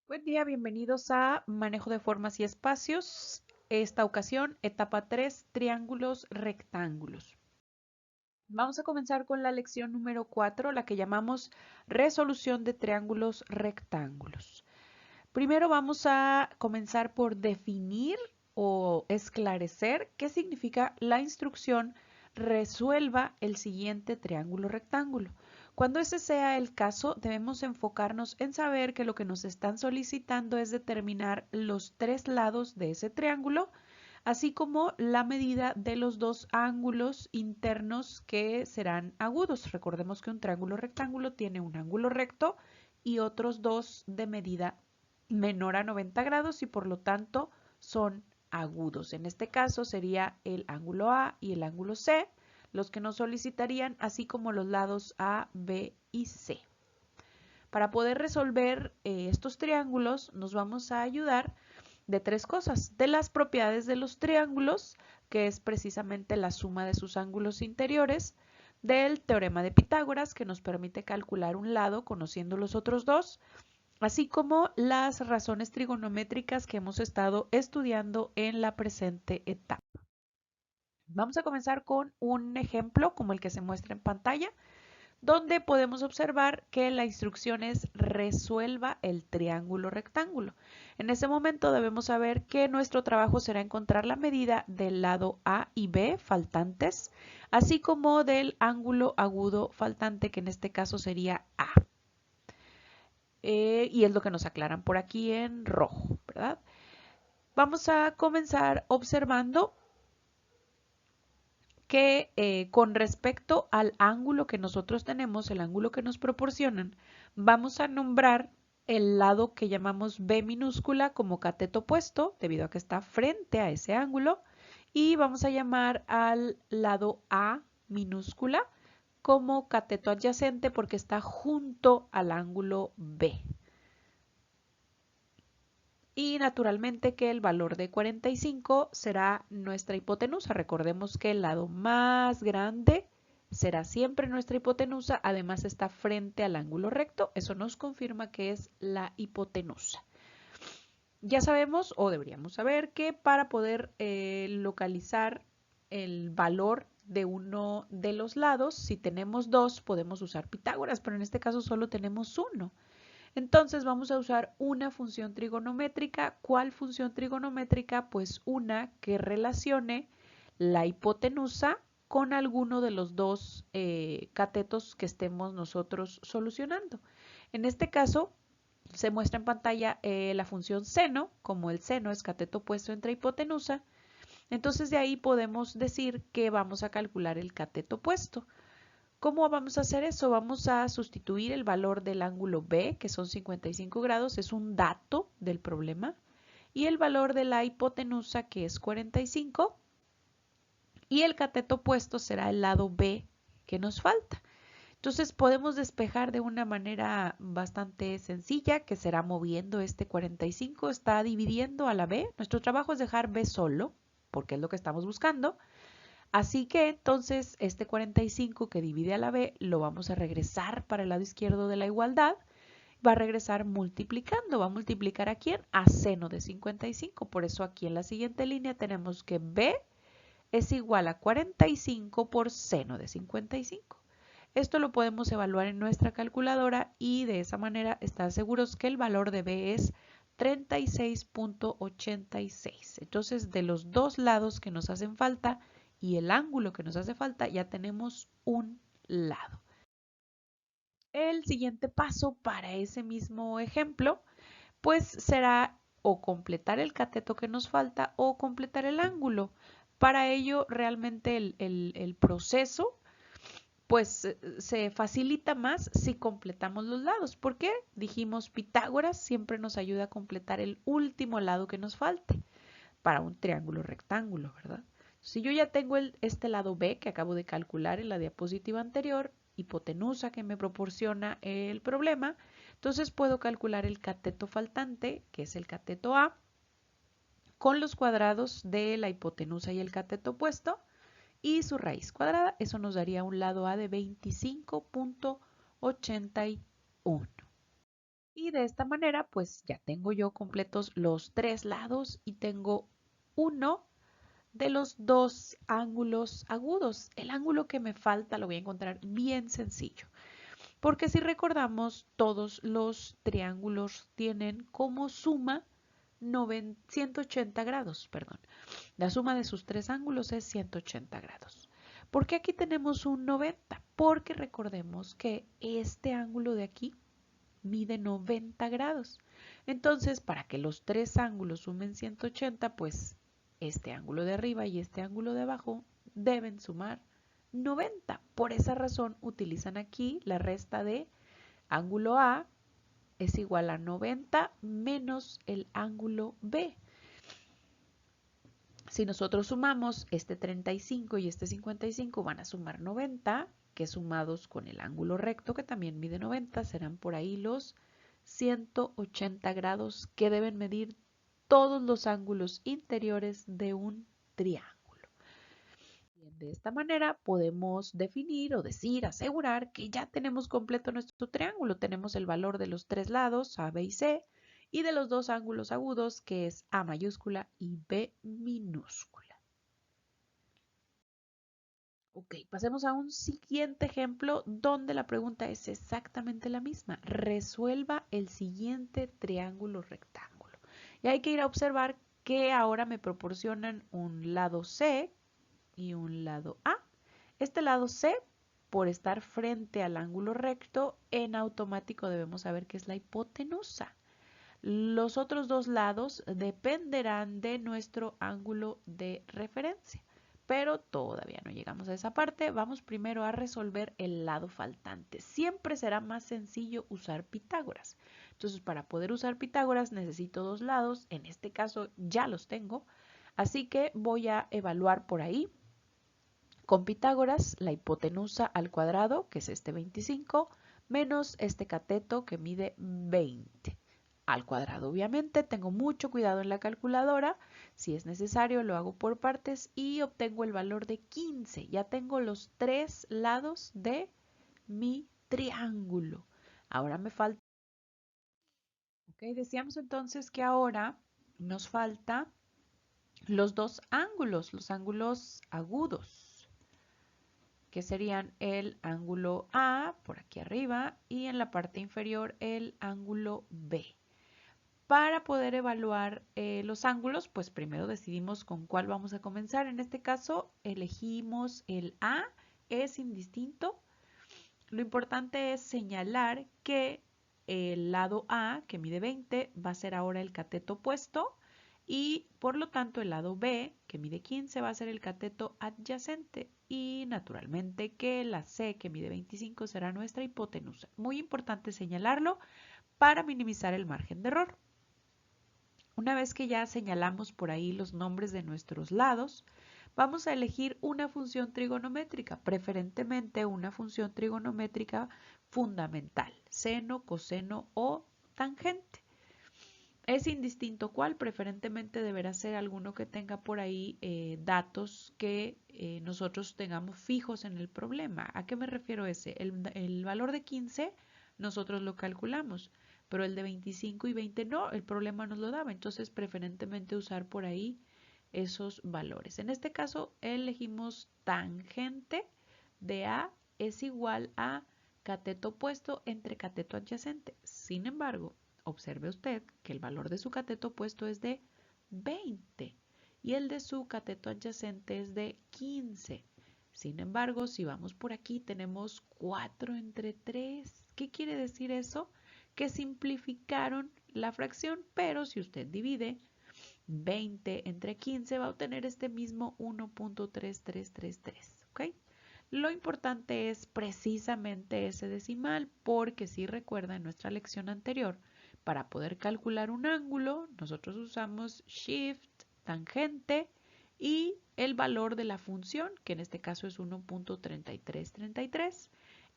Buen día, bienvenidos a Manejo de Formas y Espacios. Esta ocasión, etapa 3, triángulos rectángulos. Vamos a comenzar con la lección número 4, la que llamamos resolución de triángulos rectángulos. Primero vamos a comenzar por definir o esclarecer qué significa la instrucción resuelva el siguiente triángulo rectángulo. Cuando ese sea el caso, debemos enfocarnos en saber que lo que nos están solicitando es determinar los tres lados de ese triángulo, así como la medida de los dos ángulos internos que serán agudos. Recordemos que un triángulo rectángulo tiene un ángulo recto y otros dos de medida menor a 90 grados y por lo tanto son agudos. En este caso sería el ángulo A y el ángulo C los que nos solicitarían, así como los lados A, B y C. Para poder resolver estos triángulos nos vamos a ayudar de tres cosas: de las propiedades de los triángulos, que es precisamente la suma de sus ángulos interiores; del teorema de Pitágoras, que nos permite calcular un lado conociendo los otros dos; así como las razones trigonométricas que hemos estado estudiando en la presente etapa. Vamos a comenzar con un ejemplo como el que se muestra en pantalla, donde podemos observar que la instrucción es resuelva el triángulo rectángulo. En ese momento debemos saber que nuestro trabajo será encontrar la medida del lado A y B faltantes, así como del ángulo agudo faltante, que en este caso sería A. Y es lo que nos aclaran por aquí en rojo, ¿verdad? Vamos a comenzar observando que con respecto al ángulo que nosotros tenemos, el ángulo que nos proporcionan, vamos a nombrar el lado que llamamos B minúscula como cateto opuesto, debido a que está frente a ese ángulo, y vamos a llamar al lado A minúscula como cateto adyacente porque está junto al ángulo B. Y naturalmente que el valor de 45 será nuestra hipotenusa. Recordemos que el lado más grande será siempre nuestra hipotenusa, además está frente al ángulo recto, eso nos confirma que es la hipotenusa. Ya sabemos, o deberíamos saber, que para poder localizar el valor de uno de los lados, si tenemos dos, podemos usar Pitágoras, pero en este caso solo tenemos uno. Entonces vamos a usar una función trigonométrica. ¿Cuál función trigonométrica? Pues una que relacione la hipotenusa con alguno de los dos catetos que estemos nosotros solucionando. En este caso se muestra en pantalla la función seno, como el seno es cateto opuesto entre hipotenusa. Entonces de ahí podemos decir que vamos a calcular el cateto opuesto. ¿Cómo vamos a hacer eso? Vamos a sustituir el valor del ángulo B, que son 55 grados, es un dato del problema, y el valor de la hipotenusa, que es 45, y el cateto opuesto será el lado B que nos falta. Entonces podemos despejar de una manera bastante sencilla, que será moviendo este 45, está dividiendo a la B. Nuestro trabajo es dejar B solo, porque es lo que estamos buscando. Así que entonces este 45 que divide a la B lo vamos a regresar para el lado izquierdo de la igualdad. Va a regresar multiplicando. ¿Va a multiplicar a quién? A seno de 55. Por eso aquí en la siguiente línea tenemos que B es igual a 45 por seno de 55. Esto lo podemos evaluar en nuestra calculadora y de esa manera estar seguros que el valor de B es 36.86. Entonces, de los dos lados que nos hacen falta y el ángulo que nos hace falta, ya tenemos un lado. El siguiente paso para ese mismo ejemplo, pues será o completar el cateto que nos falta o completar el ángulo. Para ello, realmente el proceso pues se facilita más si completamos los lados. ¿Por qué? Dijimos Pitágoras siempre nos ayuda a completar el último lado que nos falte para un triángulo rectángulo, ¿verdad? Si yo ya tengo este lado B que acabo de calcular en la diapositiva anterior, hipotenusa que me proporciona el problema, entonces puedo calcular el cateto faltante, que es el cateto A, con los cuadrados de la hipotenusa y el cateto opuesto, y su raíz cuadrada. Eso nos daría un lado A de 25.81. Y de esta manera, pues ya tengo yo completos los tres lados y tengo uno de los dos ángulos agudos. El ángulo que me falta lo voy a encontrar bien sencillo, porque si recordamos, todos los triángulos tienen como suma 180 grados, perdón. La suma de sus tres ángulos es 180 grados. ¿Por qué aquí tenemos un 90? Porque recordemos que este ángulo de aquí mide 90 grados. Entonces, para que los tres ángulos sumen 180, pues este ángulo de arriba y este ángulo de abajo deben sumar 90. Por esa razón utilizan aquí la resta de ángulo A es igual a 90 menos el ángulo B. Si nosotros sumamos este 35 y este 55 van a sumar 90, que sumados con el ángulo recto que también mide 90 serán por ahí los 180 grados que deben medir todos los ángulos interiores de un triángulo. Bien, de esta manera podemos definir o decir, asegurar que ya tenemos completo nuestro triángulo. Tenemos el valor de los tres lados, A, B y C, y de los dos ángulos agudos, que es A mayúscula y B minúscula. Ok, pasemos a un siguiente ejemplo donde la pregunta es exactamente la misma. Resuelva el siguiente triángulo rectángulo. Y hay que ir a observar que ahora me proporcionan un lado C y un lado A. Este lado C, por estar frente al ángulo recto, en automático debemos saber que es la hipotenusa. Los otros dos lados dependerán de nuestro ángulo de referencia, pero todavía no llegamos a esa parte. Vamos primero a resolver el lado faltante. Siempre será más sencillo usar Pitágoras. Entonces, para poder usar Pitágoras necesito dos lados. En este caso ya los tengo, así que voy a evaluar por ahí con Pitágoras la hipotenusa al cuadrado, que es este 25, menos este cateto que mide 20 al cuadrado. Obviamente tengo mucho cuidado en la calculadora, si es necesario lo hago por partes y obtengo el valor de 15. Ya tengo los tres lados de mi triángulo. Ahora me falta, ok, decíamos entonces que ahora nos falta los dos ángulos, los ángulos agudos, que serían el ángulo A por aquí arriba y en la parte inferior el ángulo B. Para poder evaluar los ángulos, pues primero decidimos con cuál vamos a comenzar. En este caso elegimos el A, es indistinto. Lo importante es señalar que el lado A, que mide 20, va a ser ahora el cateto opuesto y por lo tanto el lado B, que mide 15, va a ser el cateto adyacente y naturalmente que la C, que mide 25, será nuestra hipotenusa. Muy importante señalarlo para minimizar el margen de error. Una vez que ya señalamos por ahí los nombres de nuestros lados, vamos a elegir una función trigonométrica, preferentemente una función trigonométrica fundamental, seno, coseno o tangente. Es indistinto cuál, preferentemente deberá ser alguno que tenga por ahí datos que nosotros tengamos fijos en el problema. ¿A qué me refiero ese? El valor de 15 nosotros lo calculamos, pero el de 25 y 20 no, el problema nos lo daba. Entonces, preferentemente usar por ahí esos valores. En este caso, elegimos tangente de A es igual a cateto opuesto entre cateto adyacente. Sin embargo, observe usted que el valor de su cateto opuesto es de 20 y el de su cateto adyacente es de 15. Sin embargo, si vamos por aquí, tenemos 4 entre 3. ¿Qué quiere decir eso? Que simplificaron la fracción, pero si usted divide 20 entre 15 va a obtener este mismo 1.3333, ¿ok? Lo importante es precisamente ese decimal, porque si recuerda en nuestra lección anterior, para poder calcular un ángulo, nosotros usamos shift, tangente y el valor de la función, que en este caso es 1.3333.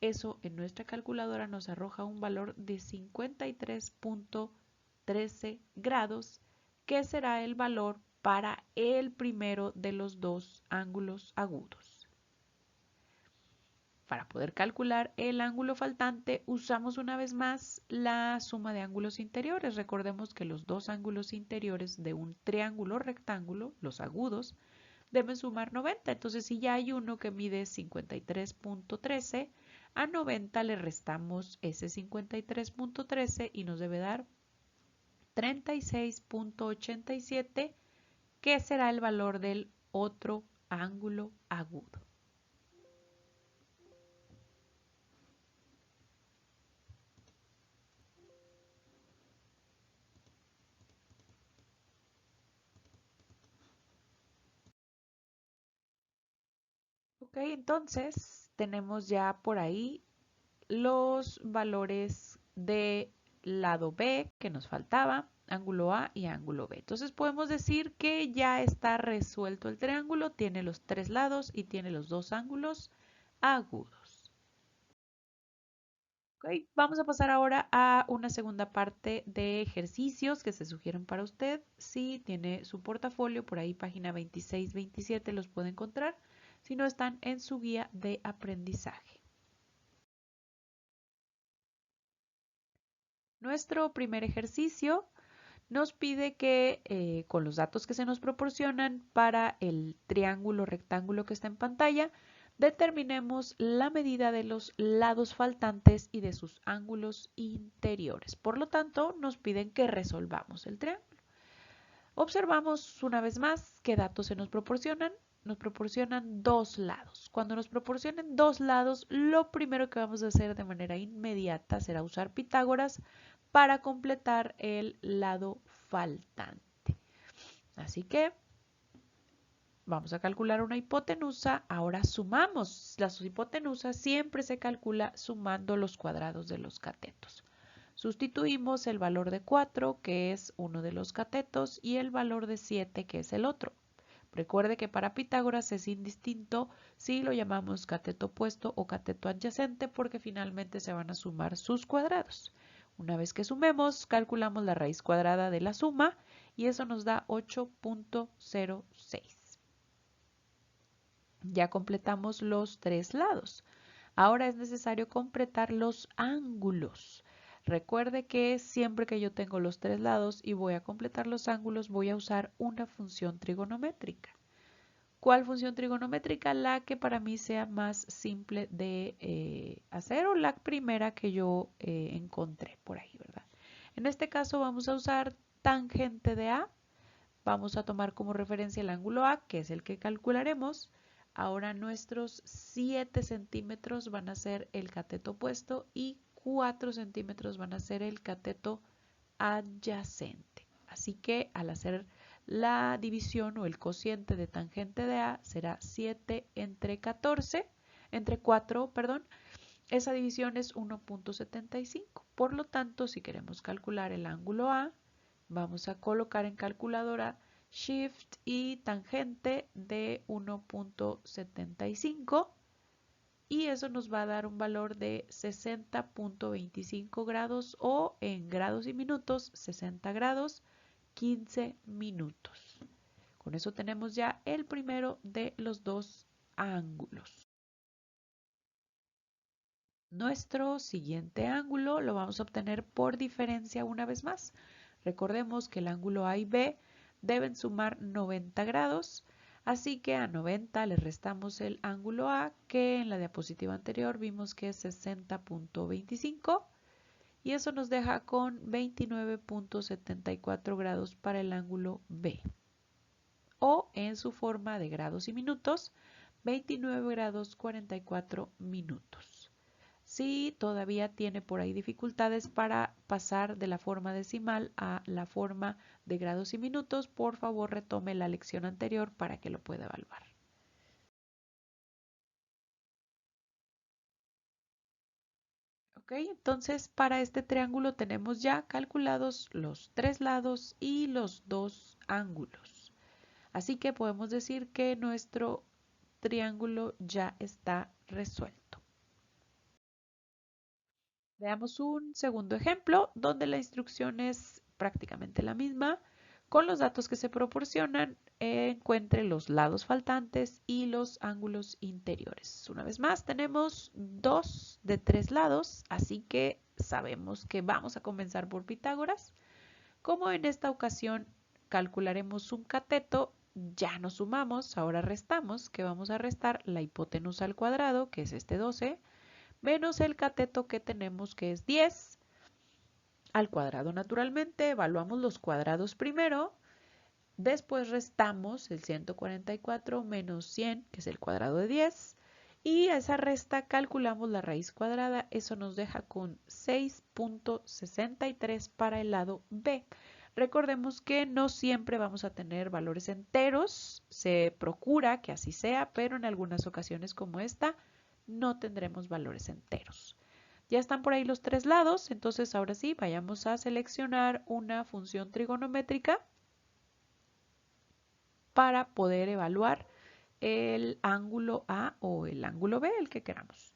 Eso en nuestra calculadora nos arroja un valor de 53.13 grados, que será el valor para el primero de los dos ángulos agudos. Para poder calcular el ángulo faltante, usamos una vez más la suma de ángulos interiores. Recordemos que los dos ángulos interiores de un triángulo rectángulo, los agudos, deben sumar 90. Entonces, si ya hay uno que mide 53.13, a 90 le restamos ese 53.13 y nos debe dar 36.87, que será el valor del otro ángulo agudo. Ok, entonces tenemos ya por ahí los valores de lado B que nos faltaba, ángulo A y ángulo B. Entonces podemos decir que ya está resuelto el triángulo, tiene los tres lados y tiene los dos ángulos agudos. Okay, vamos a pasar ahora a una segunda parte de ejercicios que se sugieren para usted. Si tiene su portafolio, por ahí página 26-27 los puede encontrar. Si no, están en su guía de aprendizaje. Nuestro primer ejercicio nos pide que con los datos que se nos proporcionan para el triángulo rectángulo que está en pantalla, determinemos la medida de los lados faltantes y de sus ángulos interiores. Por lo tanto, nos piden que resolvamos el triángulo. Observamos una vez más qué datos se nos proporcionan. Nos proporcionan dos lados. Cuando nos proporcionen dos lados, lo primero que vamos a hacer de manera inmediata será usar Pitágoras para completar el lado faltante. Así que vamos a calcular una hipotenusa. Ahora sumamos. Las hipotenusas siempre se calcula sumando los cuadrados de los catetos. Sustituimos el valor de 4, que es uno de los catetos, y el valor de 7, que es el otro. Recuerde que para Pitágoras es indistinto si lo llamamos cateto opuesto o cateto adyacente, porque finalmente se van a sumar sus cuadrados. Una vez que sumemos, calculamos la raíz cuadrada de la suma y eso nos da 8.06. Ya completamos los tres lados. Ahora es necesario completar los ángulos. Recuerde que siempre que yo tengo los tres lados y voy a completar los ángulos, voy a usar una función trigonométrica. ¿Cuál función trigonométrica? La que para mí sea más simple de hacer, o la primera que yo encontré por ahí, ¿verdad? En este caso vamos a usar tangente de A. Vamos a tomar como referencia el ángulo A, que es el que calcularemos. Ahora nuestros 7 centímetros van a ser el cateto opuesto y 4 centímetros van a ser el cateto adyacente. Así que al hacer la división o el cociente de tangente de A será 7 entre 4, perdón. Esa división es 1.75. Por lo tanto, si queremos calcular el ángulo A, vamos a colocar en calculadora shift y tangente de 1.75 y eso nos va a dar un valor de 60.25 grados, o en grados y minutos 60 grados 15 minutos. Con eso tenemos ya el primero de los dos ángulos. Nuestro siguiente ángulo lo vamos a obtener por diferencia una vez más. Recordemos que el ángulo A y B deben sumar 90 grados, así que a 90 le restamos el ángulo A, que en la diapositiva anterior vimos que es 60.25, y eso nos deja con 29.74 grados para el ángulo B. O en su forma de grados y minutos, 29 grados 44 minutos. Si todavía tiene por ahí dificultades para pasar de la forma decimal a la forma de grados y minutos, por favor retome la lección anterior para que lo pueda evaluar. Ok, entonces para este triángulo tenemos ya calculados los tres lados y los dos ángulos. Así que podemos decir que nuestro triángulo ya está resuelto. Veamos un segundo ejemplo donde la instrucción es prácticamente la misma. Con los datos que se proporcionan, encuentre los lados faltantes y los ángulos interiores. Una vez más, tenemos 2 de 3 lados, así que sabemos que vamos a comenzar por Pitágoras. Como en esta ocasión calcularemos un cateto, ya no sumamos, ahora restamos, que vamos a restar la hipotenusa al cuadrado, que es este 12, menos el cateto que tenemos, que es 10, al cuadrado naturalmente. Evaluamos los cuadrados primero, después restamos el 144 menos 100, que es el cuadrado de 10, y a esa resta calculamos la raíz cuadrada. Eso nos deja con 6.63 para el lado B. Recordemos que no siempre vamos a tener valores enteros, se procura que así sea, pero en algunas ocasiones como esta no tendremos valores enteros. Ya están por ahí los 3 lados, entonces ahora sí, vayamos a seleccionar una función trigonométrica para poder evaluar el ángulo A o el ángulo B, el que queramos.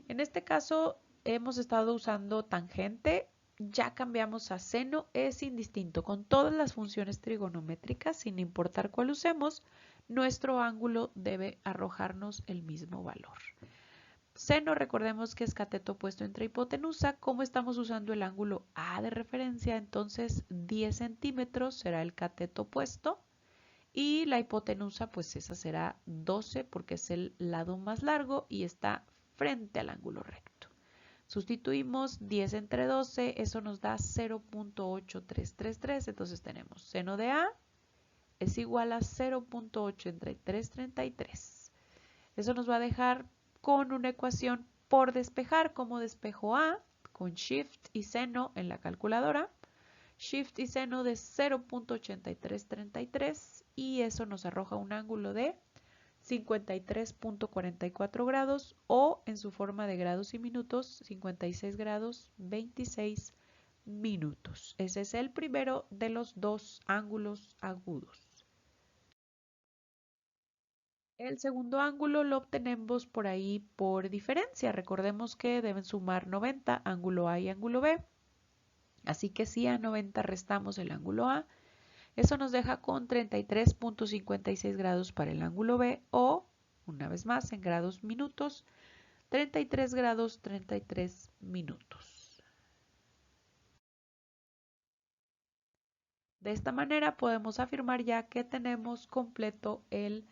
En este caso hemos estado usando tangente, ya cambiamos a seno, es indistinto. Con todas las funciones trigonométricas, sin importar cuál usemos, nuestro ángulo debe arrojarnos el mismo valor. Seno, recordemos que es cateto opuesto entre hipotenusa. Como estamos usando el ángulo A de referencia, entonces 10 centímetros será el cateto opuesto. Y la hipotenusa, pues esa será 12 porque es el lado más largo y está frente al ángulo recto. Sustituimos 10 entre 12, eso nos da 0.8333. Entonces tenemos seno de A es igual a 0.8 entre 333. Eso nos va a dejar con una ecuación por despejar. Como despejo A con Shift y seno en la calculadora. Shift y seno de 0.8333 y eso nos arroja un ángulo de 53.44 grados o en su forma de grados y minutos 56 grados 26 minutos. Ese es el primero de los 2 ángulos agudos. El segundo ángulo lo obtenemos por ahí por diferencia. Recordemos que deben sumar 90, ángulo A y ángulo B. Así que si a 90 restamos el ángulo A, eso nos deja con 33.56 grados para el ángulo B o, una vez más, en grados minutos, 33 grados 33 minutos. De esta manera podemos afirmar ya que tenemos completo el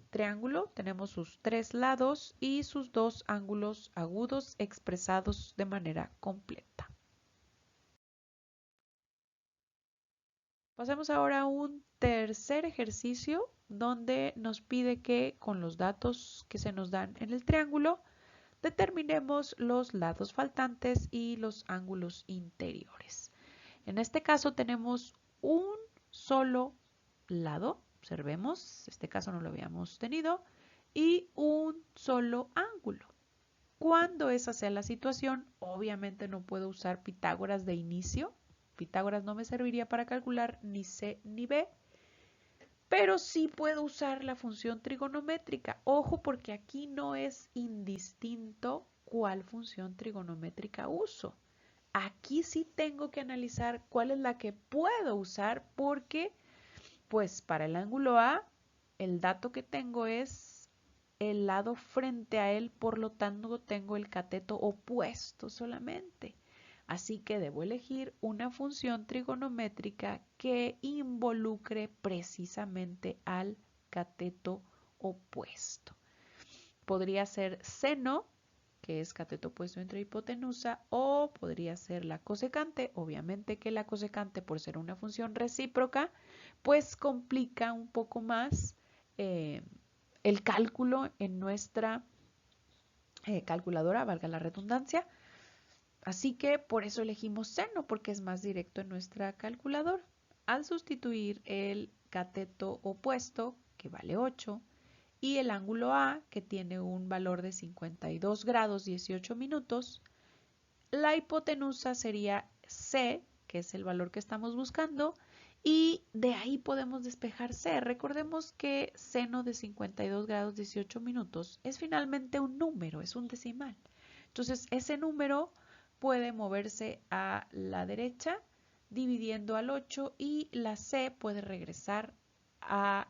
triángulo. Tenemos sus 3 lados y sus 2 ángulos agudos expresados de manera completa. Pasemos ahora a un tercer ejercicio donde nos pide que con los datos que se nos dan en el triángulo determinemos los lados faltantes y los ángulos interiores. En este caso tenemos un solo lado, observemos, este caso no lo habíamos tenido, y un solo ángulo. Cuando esa sea la situación, obviamente no puedo usar Pitágoras de inicio. Pitágoras no me serviría para calcular ni C ni B, pero sí puedo usar la función trigonométrica. Ojo, porque aquí no es indistinto cuál función trigonométrica uso. Aquí sí tengo que analizar cuál es la que puedo usar porque, pues para el ángulo A, el dato que tengo es el lado frente a él, por lo tanto tengo el cateto opuesto solamente. Así que debo elegir una función trigonométrica que involucre precisamente al cateto opuesto. Podría ser seno, que es cateto opuesto entre hipotenusa, o podría ser la cosecante. Obviamente que la cosecante, por ser una función recíproca, pues complica un poco más el cálculo en nuestra calculadora, valga la redundancia. Así que por eso elegimos seno, porque es más directo en nuestra calculadora. Al sustituir el cateto opuesto, que vale 8, y el ángulo A, que tiene un valor de 52 grados 18 minutos, la hipotenusa sería C, que es el valor que estamos buscando, y de ahí podemos despejar C. Recordemos que seno de 52 grados 18 minutos es finalmente un número, es un decimal. Entonces ese número puede moverse a la derecha dividiendo al 8 y la C puede regresar a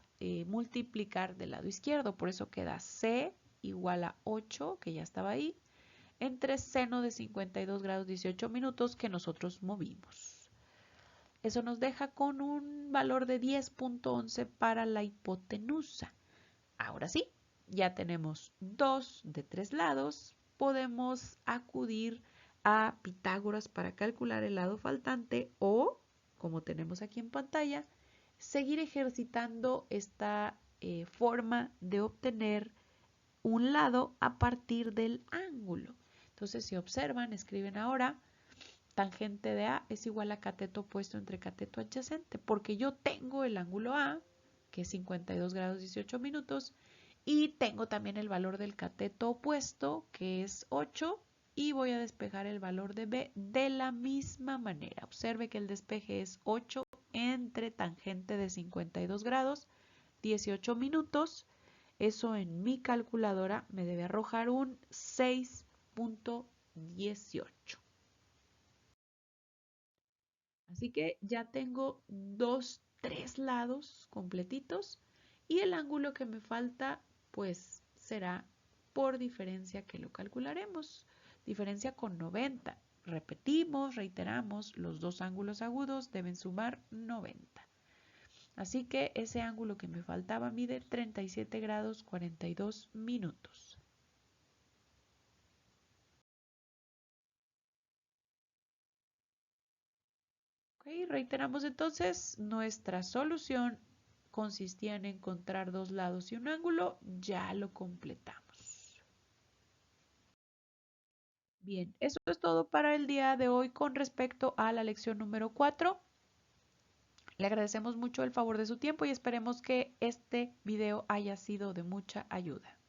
multiplicar del lado izquierdo. Por eso queda C igual a 8, que ya estaba ahí, entre seno de 52 grados 18 minutos que nosotros movimos. Eso nos deja con un valor de 10.11 para la hipotenusa. Ahora sí, ya tenemos 2 de 3 lados. Podemos acudir a Pitágoras para calcular el lado faltante o, como tenemos aquí en pantalla, seguir ejercitando esta forma de obtener un lado a partir del ángulo. Entonces, si observan, escriben ahora, tangente de A es igual a cateto opuesto entre cateto adyacente, porque yo tengo el ángulo A, que es 52 grados 18 minutos, y tengo también el valor del cateto opuesto, que es 8, y voy a despejar el valor de B de la misma manera. Observe que el despeje es 8 entre tangente de 52 grados 18 minutos. Eso en mi calculadora me debe arrojar un 6.18. Así que ya tengo 3 lados completitos y el ángulo que me falta pues será por diferencia que lo calcularemos. Diferencia con 90. Repetimos, reiteramos, los dos ángulos agudos deben sumar 90. Así que ese ángulo que me faltaba mide 37 grados 42 minutos. Okay, reiteramos entonces, nuestra solución consistía en encontrar dos lados y un ángulo, ya lo completamos. Bien, eso es todo para el día de hoy con respecto a la lección número 4. Le agradecemos mucho el favor de su tiempo y esperemos que este video haya sido de mucha ayuda.